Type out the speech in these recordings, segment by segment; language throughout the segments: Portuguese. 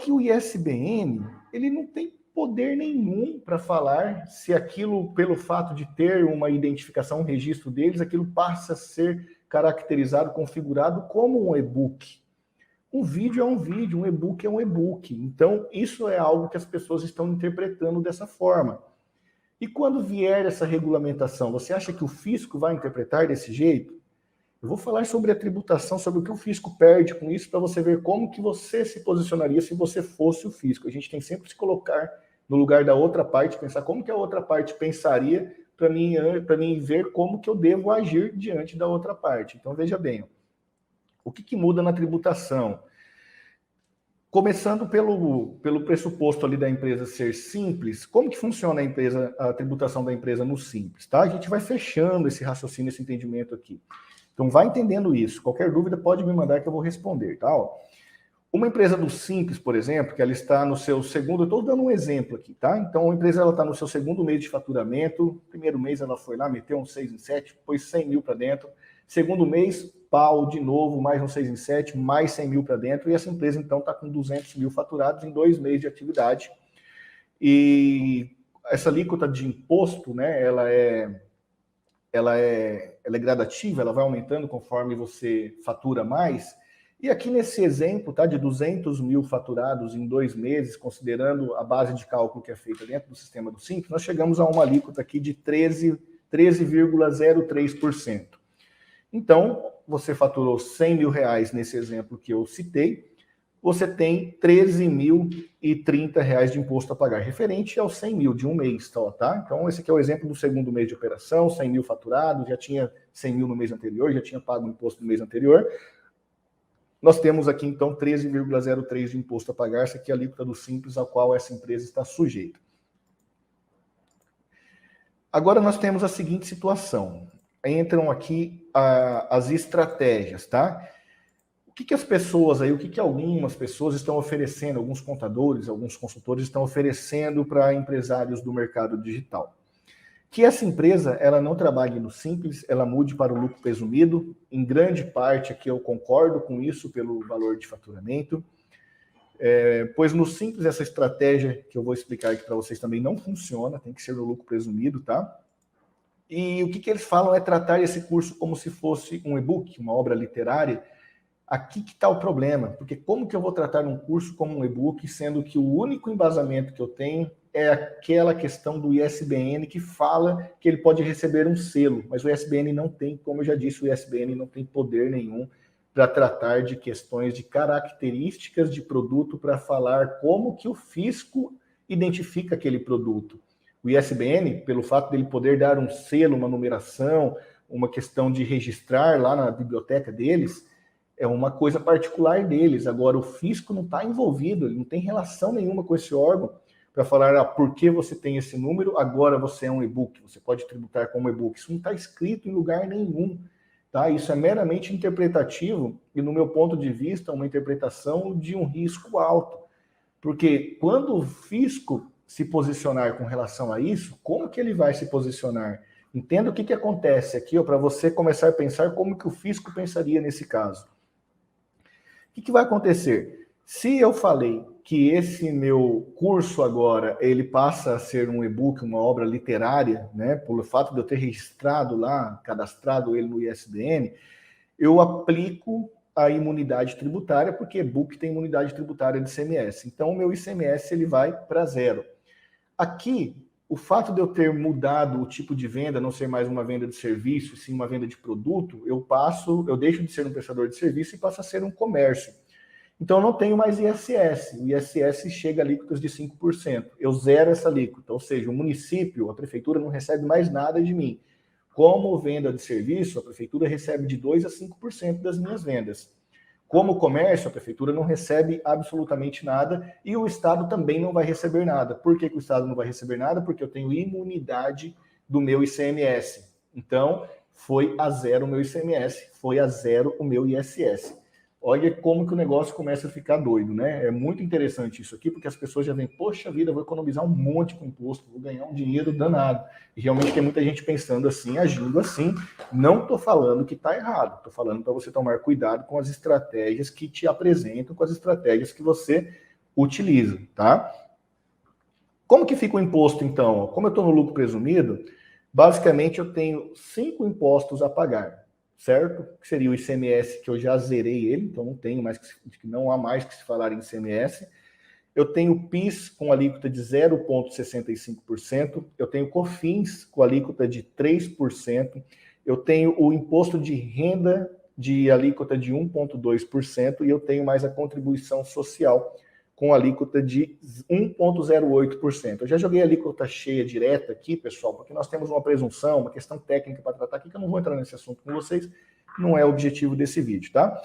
que o ISBN, ele não tem poder nenhum para falar se aquilo, pelo fato de ter uma identificação, um registro deles, aquilo passa a ser caracterizado, configurado como um e-book. Um vídeo é um vídeo, um e-book é um e-book. Então, isso é algo que as pessoas estão interpretando dessa forma. E quando vier essa regulamentação, você acha que o fisco vai interpretar desse jeito? Eu vou falar sobre a tributação, sobre o que o fisco perde com isso, para você ver como que você se posicionaria se você fosse o fisco. A gente tem sempre que se colocar no lugar da outra parte, pensar como que a outra parte pensaria para mim ver como que eu devo agir diante da outra parte. Então, veja bem, o que muda na tributação? Começando pelo pressuposto ali da empresa ser simples, como que funciona a tributação da empresa no simples, tá? A gente vai fechando esse raciocínio, esse entendimento aqui. Então, vai entendendo isso. Qualquer dúvida pode me mandar que eu vou responder, tá? Uma empresa do Simples, por exemplo, que ela está no seu segundo... Eu estou dando um exemplo aqui, tá? Então, a empresa está no seu segundo mês de faturamento. Primeiro mês ela foi lá, meteu um 6 em 7, pôs 100 mil para dentro. Segundo mês, pau de novo, mais um 6 em 7, mais 100 mil para dentro. E essa empresa, então, está com 200 mil faturados em 2 meses de atividade. E essa alíquota de imposto, né, ela é gradativa, ela vai aumentando conforme você fatura mais. E aqui nesse exemplo, tá, de 200 mil faturados em 2 meses, considerando a base de cálculo que é feita dentro do sistema do Simples, nós chegamos a uma alíquota aqui de 13,03%. Então, você faturou 100 mil reais nesse exemplo que eu citei, você tem 13.030 reais de imposto a pagar, referente aos 100 mil de um mês, tá? Então, esse aqui é o exemplo do segundo mês de operação, 100 mil faturados, já tinha 100 mil no mês anterior, já tinha pago o imposto no mês anterior. Nós temos aqui, então, 13,03 de imposto a pagar, essa aqui é a alíquota do Simples, a qual essa empresa está sujeita. Agora, nós temos a seguinte situação. Entram aqui as estratégias, tá? O que as pessoas aí, o que algumas pessoas estão oferecendo, alguns contadores, alguns consultores estão oferecendo para empresários do mercado digital? Que essa empresa, ela não trabalhe no Simples, ela mude para o lucro presumido. Em grande parte aqui eu concordo com isso pelo valor de faturamento. Pois no Simples essa estratégia que eu vou explicar aqui para vocês também não funciona, tem que ser no lucro presumido, tá? E o que eles falam é tratar esse curso como se fosse um e-book, uma obra literária. Aqui que está o problema, porque como que eu vou tratar um curso como um e-book, sendo que o único embasamento que eu tenho é aquela questão do ISBN que fala que ele pode receber um selo, mas o ISBN não tem, como eu já disse, o ISBN não tem poder nenhum para tratar de questões de características de produto, para falar como que o fisco identifica aquele produto. O ISBN, pelo fato dele poder dar um selo, uma numeração, uma questão de registrar lá na biblioteca deles, é uma coisa particular deles. Agora, o fisco não está envolvido, ele não tem relação nenhuma com esse órgão para falar, por que você tem esse número, agora você é um e-book, você pode tributar como e-book. Isso não está escrito em lugar nenhum, tá? Isso é meramente interpretativo e, no meu ponto de vista, uma interpretação de um risco alto. Porque quando o fisco se posicionar com relação a isso, como que ele vai se posicionar? Entenda o que acontece aqui, para você começar a pensar como que o fisco pensaria nesse caso. O que vai acontecer? Se eu falei que esse meu curso agora, ele passa a ser um e-book, uma obra literária, né, pelo fato de eu ter registrado lá, cadastrado ele no ISBN, eu aplico a imunidade tributária, porque e-book tem imunidade tributária de ICMS. Então, o meu ICMS ele vai para zero. Aqui, o fato de eu ter mudado o tipo de venda, não ser mais uma venda de serviço, sim uma venda de produto, eu deixo de ser um prestador de serviço e passo a ser um comércio. Então, eu não tenho mais ISS. O ISS chega a alíquotas de 5%. Eu zero essa alíquota, ou seja, o município, a prefeitura não recebe mais nada de mim. Como venda de serviço, a prefeitura recebe de 2% a 5% das minhas vendas. Como comércio, a prefeitura não recebe absolutamente nada e o Estado também não vai receber nada. Por que o Estado não vai receber nada? Porque eu tenho imunidade do meu ICMS. Então, foi a zero o meu ICMS, foi a zero o meu ISS. Olha como que o negócio começa a ficar doido, né? É muito interessante isso aqui, porque as pessoas já veem, poxa vida, vou economizar um monte com imposto, vou ganhar um dinheiro danado. E realmente tem muita gente pensando assim, agindo assim. Não estou falando que está errado, estou falando para você tomar cuidado com as estratégias que te apresentam, com as estratégias que você utiliza, tá? Como que fica o imposto, então? Como eu estou no lucro presumido, basicamente eu tenho 5 impostos a pagar, certo? Que seria o ICMS, que eu já zerei ele, então não há mais que se falar em ICMS. Eu tenho PIS com alíquota de 0,65%, eu tenho COFINS com alíquota de 3%, eu tenho o imposto de renda de alíquota de 1,2% e eu tenho mais a contribuição social com alíquota de 1,08%. Eu já joguei a alíquota cheia direta aqui, pessoal, porque nós temos uma presunção, uma questão técnica para tratar aqui, que eu não vou entrar nesse assunto com vocês, não é o objetivo desse vídeo, tá?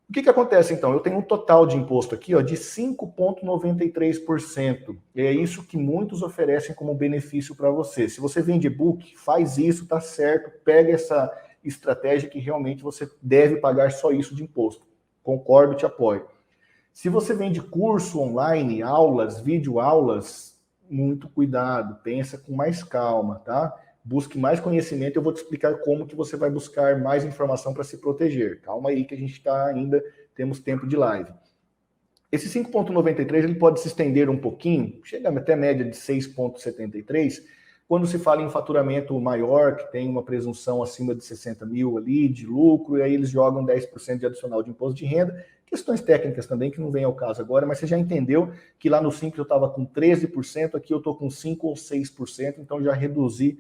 O que acontece, então? Eu tenho um total de imposto aqui ó, de 5,93%. E é isso que muitos oferecem como benefício para você. Se você vende e-book, faz isso, tá certo, pega essa estratégia que realmente você deve pagar só isso de imposto. Concordo, te apoio. Se você vende curso online, aulas, videoaulas, muito cuidado, pensa com mais calma, tá? Busque mais conhecimento, eu vou te explicar como que você vai buscar mais informação para se proteger. Calma aí que a gente está ainda, temos tempo de live. Esse 5,93 ele pode se estender um pouquinho, chega até a média de 6,73, quando se fala em faturamento maior, que tem uma presunção acima de 60 mil ali de lucro, e aí eles jogam 10% de adicional de imposto de renda, questões técnicas também que não vem ao caso agora, mas você já entendeu que lá no Simples eu estava com 13%, aqui eu estou com 5% ou 6%, então já reduzi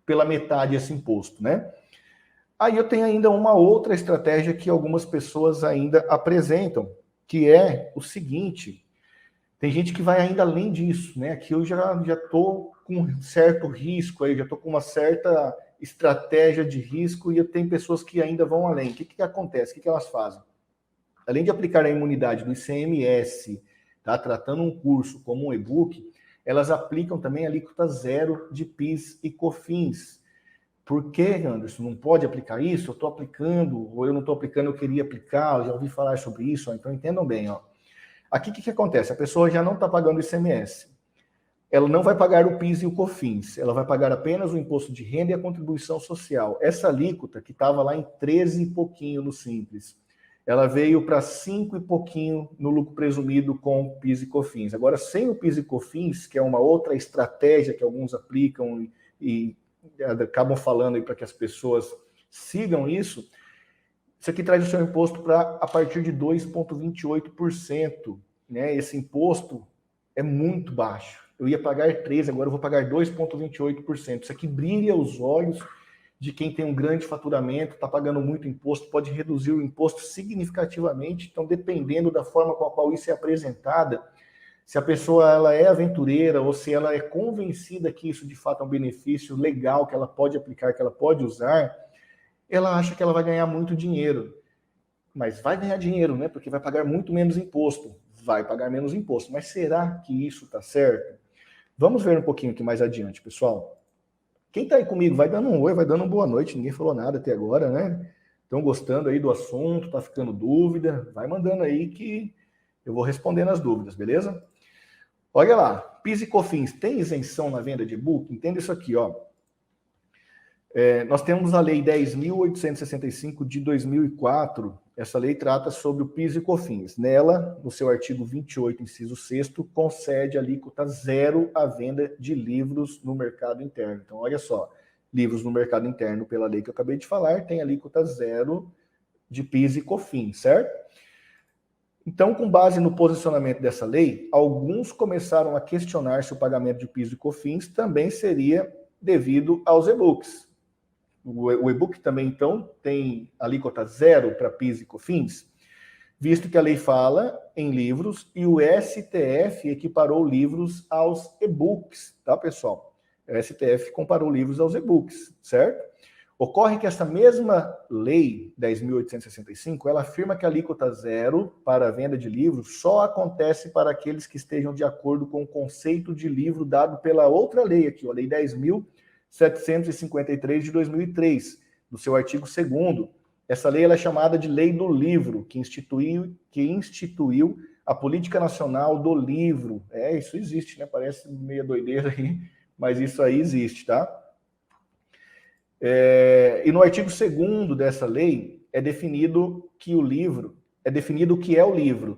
pela metade esse imposto, né? Aí eu tenho ainda uma outra estratégia que algumas pessoas ainda apresentam, que é o seguinte, tem gente que vai ainda além disso, né? Aqui eu já estou com um certo risco, aí já estou com uma certa estratégia de risco e eu tenho pessoas que ainda vão além. O que acontece? O que elas fazem? Além de aplicar a imunidade do ICMS, tá? Tratando um curso como um e-book, elas aplicam também a alíquota zero de PIS e COFINS. Por que, Anderson? Não pode aplicar isso? Eu estou aplicando, ou eu não estou aplicando, eu queria aplicar, eu já ouvi falar sobre isso, ó. Então entendam bem, ó. Aqui o que acontece? A pessoa já não está pagando o ICMS. Ela não vai pagar o PIS e o COFINS, ela vai pagar apenas o imposto de renda e a contribuição social. Essa alíquota, que estava lá em 13 e pouquinho no Simples, ela veio para 5 e pouquinho no lucro presumido com PIS e COFINS. Agora, sem o PIS e COFINS, que é uma outra estratégia que alguns aplicam e acabam falando aí para que as pessoas sigam isso, isso aqui traz o seu imposto para a partir de 2,28%. Né? Esse imposto é muito baixo. Eu ia pagar 13%, agora eu vou pagar 2,28%. Isso aqui brilha os olhos de quem tem um grande faturamento, está pagando muito imposto, pode reduzir o imposto significativamente. Então, dependendo da forma com a qual isso é apresentada, se a pessoa ela é aventureira ou se ela é convencida que isso de fato é um benefício legal, que ela pode aplicar, que ela pode usar, ela acha que ela vai ganhar muito dinheiro. Mas vai ganhar dinheiro, né? Porque vai pagar muito menos imposto. Vai pagar menos imposto. Mas será que isso está certo? Vamos ver um pouquinho aqui mais adiante, pessoal. Quem está aí comigo, vai dando um oi, vai dando uma boa noite. Ninguém falou nada até agora, né? Estão gostando aí do assunto, tá ficando dúvida? Vai mandando aí que eu vou respondendo as dúvidas, beleza? Olha lá, PIS e COFINS, tem isenção na venda de e-book? Entenda isso aqui, ó. Nós temos a Lei 10.865 de 2004. Essa lei trata sobre o PIS e COFINS. Nela, no seu artigo 28, inciso 6º, concede alíquota zero à venda de livros no mercado interno. Então, olha só, livros no mercado interno, pela lei que eu acabei de falar, tem alíquota zero de PIS e COFINS, certo? Então, com base no posicionamento dessa lei, alguns começaram a questionar se o pagamento de PIS e COFINS também seria devido aos e-books. O e-book também, então, tem alíquota zero para PIS e COFINS, visto que a lei fala em livros e o STF equiparou livros aos e-books, tá, pessoal? O STF comparou livros aos e-books, certo? Ocorre que essa mesma lei 10.865, ela afirma que a alíquota zero para a venda de livros só acontece para aqueles que estejam de acordo com o conceito de livro dado pela outra lei aqui, a lei 10.753 de 2003, no seu artigo 2º. Essa lei ela é chamada de Lei do Livro, que instituiu a Política Nacional do Livro. Isso existe, né? Parece meio doideira aí, mas isso aí existe, tá? E no artigo 2º dessa lei é definido que o livro, é definido o que é o livro.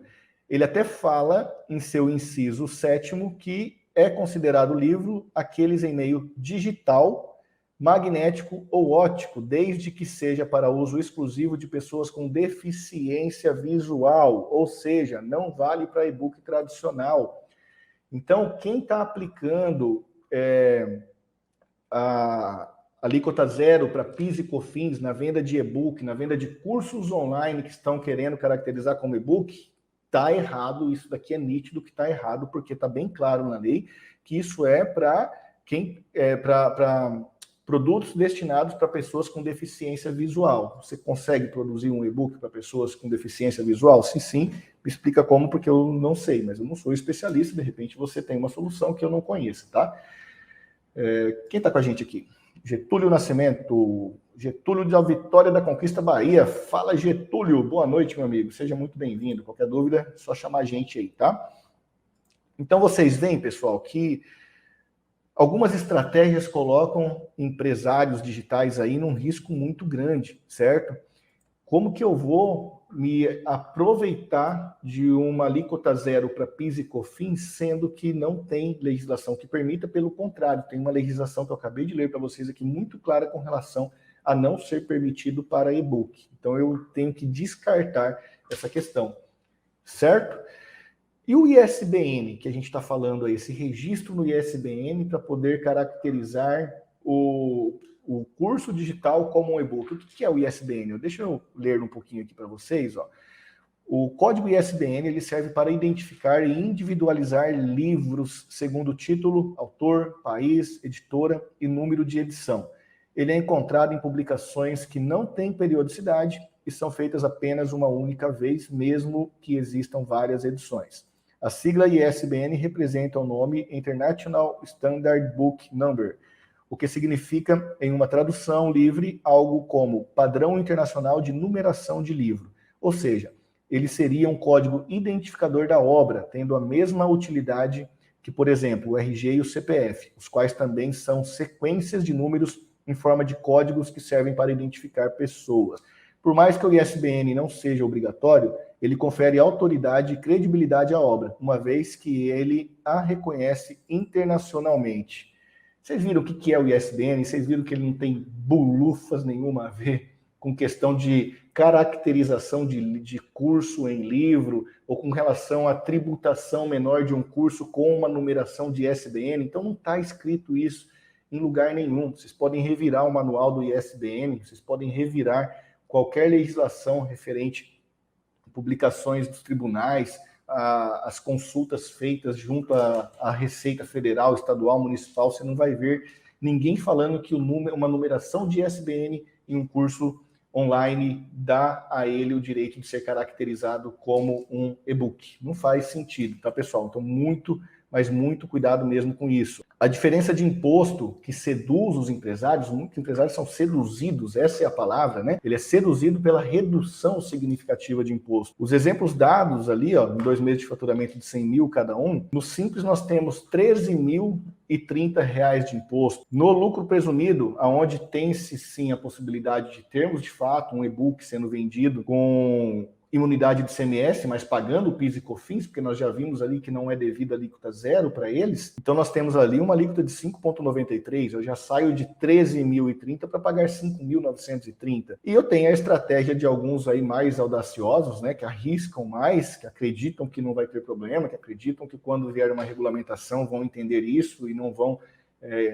Ele até fala em seu inciso 7º que é considerado livro aqueles em meio digital, magnético ou óptico, desde que seja para uso exclusivo de pessoas com deficiência visual, ou seja, não vale para e-book tradicional. Então, quem está aplicando a alíquota zero para PIS e COFINS na venda de e-book, na venda de cursos online que estão querendo caracterizar como e-book, está errado. Isso daqui é nítido que está errado, porque está bem claro na lei que isso é para produtos destinados para pessoas com deficiência visual. Você consegue produzir um e-book para pessoas com deficiência visual? Sim, sim. Me explica como, porque eu não sei, mas eu não sou especialista. De repente você tem uma solução que eu não conheço, tá? Quem está com a gente aqui? Getúlio Nascimento, Getúlio da Vitória da Conquista, Bahia. Fala, Getúlio. Boa noite, meu amigo. Seja muito bem-vindo. Qualquer dúvida, é só chamar a gente aí, tá? Então, vocês veem, pessoal, que algumas estratégias colocam empresários digitais aí num risco muito grande, certo? Como que eu vou me aproveitar de uma alíquota zero para PIS e COFINS, sendo que não tem legislação que permita? Pelo contrário, tem uma legislação que eu acabei de ler para vocês aqui muito clara com relação a não ser permitido para e-book. Então eu tenho que descartar essa questão, certo? E o ISBN, que a gente está falando aí, esse registro no ISBN para poder caracterizar o curso digital como um e-book. O que é o ISBN? Deixa eu ler um pouquinho aqui para vocês. Ó. O código ISBN ele serve para identificar e individualizar livros segundo título, autor, país, editora e número de edição. Ele é encontrado em publicações que não têm periodicidade e são feitas apenas uma única vez, mesmo que existam várias edições. A sigla ISBN representa o nome International Standard Book Number, o que significa, em uma tradução livre, algo como Padrão Internacional de Numeração de Livro. Ou seja, ele seria um código identificador da obra, tendo a mesma utilidade que, por exemplo, o RG e o CPF, os quais também são sequências de números em forma de códigos que servem para identificar pessoas. Por mais que o ISBN não seja obrigatório, ele confere autoridade e credibilidade à obra, uma vez que ele a reconhece internacionalmente. Vocês viram o que é o ISBN? Vocês viram que ele não tem bulufas nenhuma a ver com questão de caracterização de curso em livro ou com relação à tributação menor de um curso com uma numeração de ISBN? Então não está escrito isso em lugar nenhum. Vocês podem revirar o manual do ISBN, vocês podem revirar qualquer legislação referente a publicações dos tribunais, as consultas feitas junto à Receita Federal, Estadual, Municipal, você não vai ver ninguém falando que uma numeração de ISBN em um curso online dá a ele o direito de ser caracterizado como um e-book. Não faz sentido, tá, pessoal? Então, mas muito cuidado mesmo com isso. A diferença de imposto que seduz os empresários, muitos empresários são seduzidos, essa é a palavra, né? Ele é seduzido pela redução significativa de imposto. Os exemplos dados ali, ó, em 2 meses de faturamento de 100 mil cada um, no Simples nós temos R$13.030 de imposto. No lucro presumido, aonde tem-se sim a possibilidade de termos de fato um e-book sendo vendido com imunidade de ICMS, mas pagando o PIS e COFINS, porque nós já vimos ali que não é devido a alíquota zero para eles. Então nós temos ali uma alíquota de 5,93, eu já saio de 13.030 para pagar 5.930. E eu tenho a estratégia de alguns aí mais audaciosos, né, que arriscam mais, que acreditam que não vai ter problema, que acreditam que quando vier uma regulamentação vão entender isso e não vão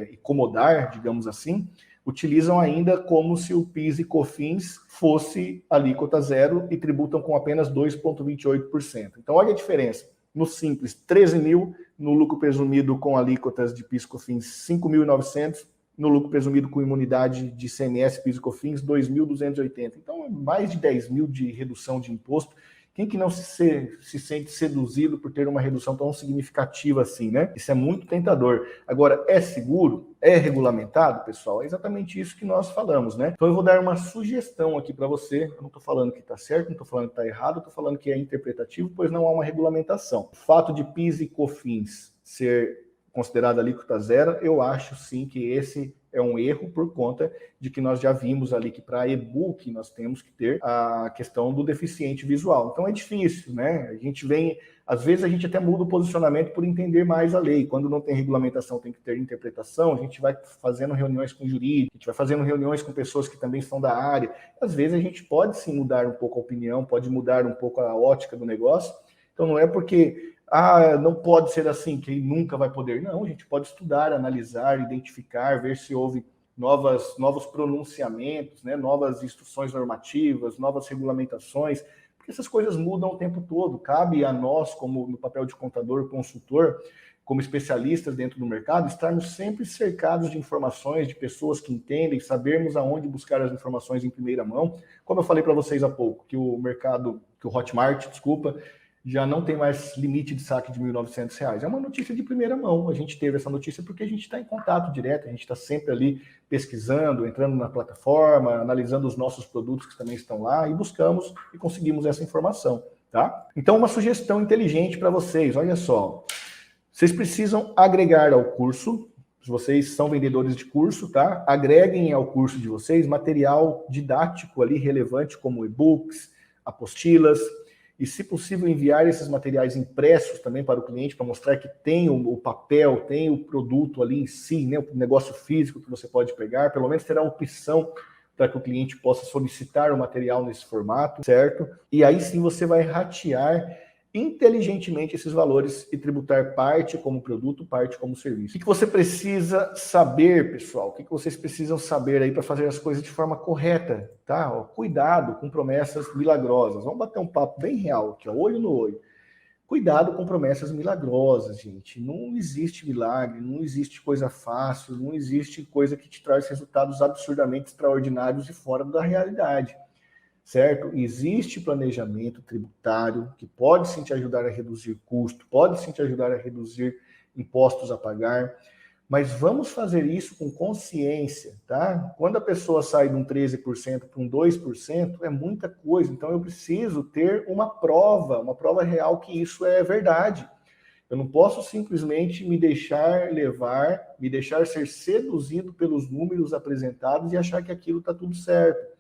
incomodar, digamos assim. Utilizam ainda como se o PIS e COFINS fosse alíquota zero e tributam com apenas 2,28%. Então, olha a diferença. No Simples, 13 mil, no lucro presumido com alíquotas de PIS e COFINS, 5.900, no lucro presumido com imunidade de ICMS, PIS e COFINS, 2.280. Então, mais de 10 mil de redução de imposto. Quem que não se sente seduzido por ter uma redução tão significativa assim, né? Isso é muito tentador. Agora, é seguro? É regulamentado, pessoal? É exatamente isso que nós falamos, né? Então eu vou dar uma sugestão aqui para você. Eu não estou falando que está certo, não estou falando que está errado, estou falando que é interpretativo, pois não há uma regulamentação. O fato de PIS e COFINS ser considerada alíquota zero, eu acho sim que esse é um erro por conta de que nós já vimos ali que para e-book nós temos que ter a questão do deficiente visual. Então é difícil, né? A gente vem, às vezes a gente até muda o posicionamento por entender mais a lei. Quando não tem regulamentação, tem que ter interpretação, a gente vai fazendo reuniões com jurídico, a gente vai fazendo reuniões com pessoas que também são da área. Às vezes a gente pode sim mudar um pouco a opinião, pode mudar um pouco a ótica do negócio. Então não é porque não pode ser assim, que nunca vai poder. Não, a gente pode estudar, analisar, identificar, ver se houve novos pronunciamentos, né, novas instruções normativas, novas regulamentações, porque essas coisas mudam o tempo todo. Cabe a nós, como no papel de contador, consultor, como especialistas dentro do mercado, estarmos sempre cercados de informações, de pessoas que entendem, sabermos aonde buscar as informações em primeira mão. Como eu falei para vocês há pouco, que o Hotmart, já não tem mais limite de saque de R$ 1.900. É uma notícia de primeira mão. A gente teve essa notícia porque a gente está em contato direto, a gente está sempre ali pesquisando, entrando na plataforma, analisando os nossos produtos que também estão lá e buscamos e conseguimos essa informação, tá? Então, uma sugestão inteligente para vocês, olha só. Vocês precisam agregar ao curso, se vocês são vendedores de curso, tá? Agreguem ao curso de vocês material didático ali relevante, como e-books, apostilas, e, se possível, enviar esses materiais impressos também para o cliente, para mostrar que tem o papel, tem o produto ali em si, né, o negócio físico que você pode pegar, pelo menos terá a opção para que o cliente possa solicitar o material nesse formato, certo? E aí sim você vai ratear inteligentemente esses valores e tributar parte como produto, parte como serviço. O que você precisa saber, pessoal? O que vocês precisam saber aí para fazer as coisas de forma correta, tá? Cuidado com promessas milagrosas. Vamos bater um papo bem real aqui, olho no olho. Cuidado com promessas milagrosas, gente. Não existe milagre, não existe coisa fácil, não existe coisa que te traz resultados absurdamente extraordinários e fora da realidade. Certo? Existe planejamento tributário que pode sim te ajudar a reduzir custo, pode sim te ajudar a reduzir impostos a pagar, mas vamos fazer isso com consciência, tá? Quando a pessoa sai de um 13% para um 2%, é muita coisa, então eu preciso ter uma prova real que isso é verdade. Eu não posso simplesmente me deixar levar, me deixar ser seduzido pelos números apresentados e achar que aquilo está tudo certo.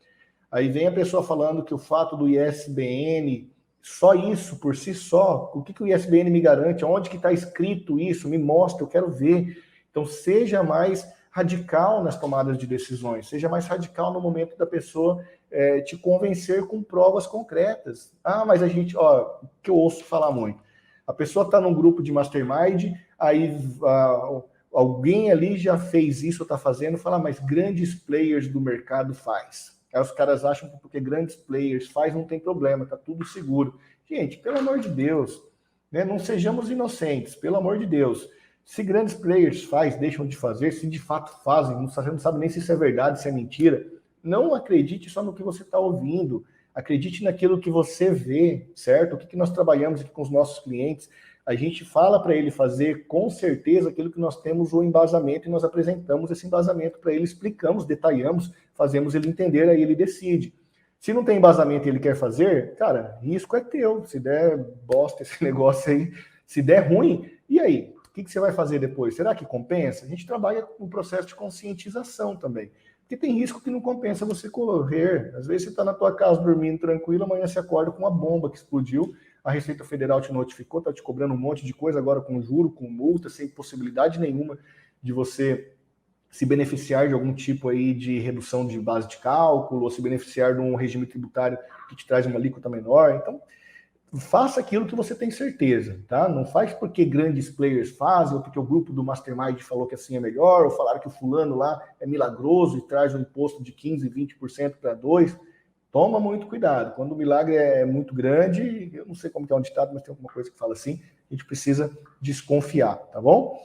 Aí vem a pessoa falando que o fato do ISBN, só isso por si só, o que o ISBN me garante? Onde que está escrito isso? Me mostra, eu quero ver. Então seja mais radical nas tomadas de decisões, seja mais radical no momento da pessoa te convencer com provas concretas. Mas a gente, que eu ouço falar muito, a pessoa está num grupo de mastermind, aí alguém ali já fez isso, está fazendo, fala, mas grandes players do mercado faz. Aí os caras acham que porque grandes players faz, não tem problema, tá tudo seguro. Gente, pelo amor de Deus, né? Não sejamos inocentes, pelo amor de Deus. Se grandes players faz, deixam de fazer, se de fato fazem, você não sabe nem se isso é verdade, se é mentira, não acredite só no que você está ouvindo, acredite naquilo que você vê, certo? O que nós trabalhamos aqui com os nossos clientes, a gente fala para ele fazer com certeza aquilo que nós temos o embasamento e nós apresentamos esse embasamento para ele, explicamos, detalhamos, fazemos ele entender, aí ele decide. Se não tem embasamento e ele quer fazer, cara, risco é teu. Se der bosta esse negócio aí, se der ruim, e aí? O que você vai fazer depois? Será que compensa? A gente trabalha com um processo de conscientização também. Porque tem risco que não compensa você correr. Às vezes você está na tua casa dormindo tranquilo, amanhã você acorda com uma bomba que explodiu, a Receita Federal te notificou, está te cobrando um monte de coisa agora com juro, com multa, sem possibilidade nenhuma de você se beneficiar de algum tipo aí de redução de base de cálculo, ou se beneficiar de um regime tributário que te traz uma alíquota menor. Então, faça aquilo que você tem certeza, tá? Não faz porque grandes players fazem, ou porque o grupo do Mastermind falou que assim é melhor, ou falaram que o fulano lá é milagroso e traz um imposto de 15%, 20% para 2%. Toma muito cuidado. Quando o milagre é muito grande, eu não sei como que é um ditado, mas tem alguma coisa que fala assim, a gente precisa desconfiar, tá bom?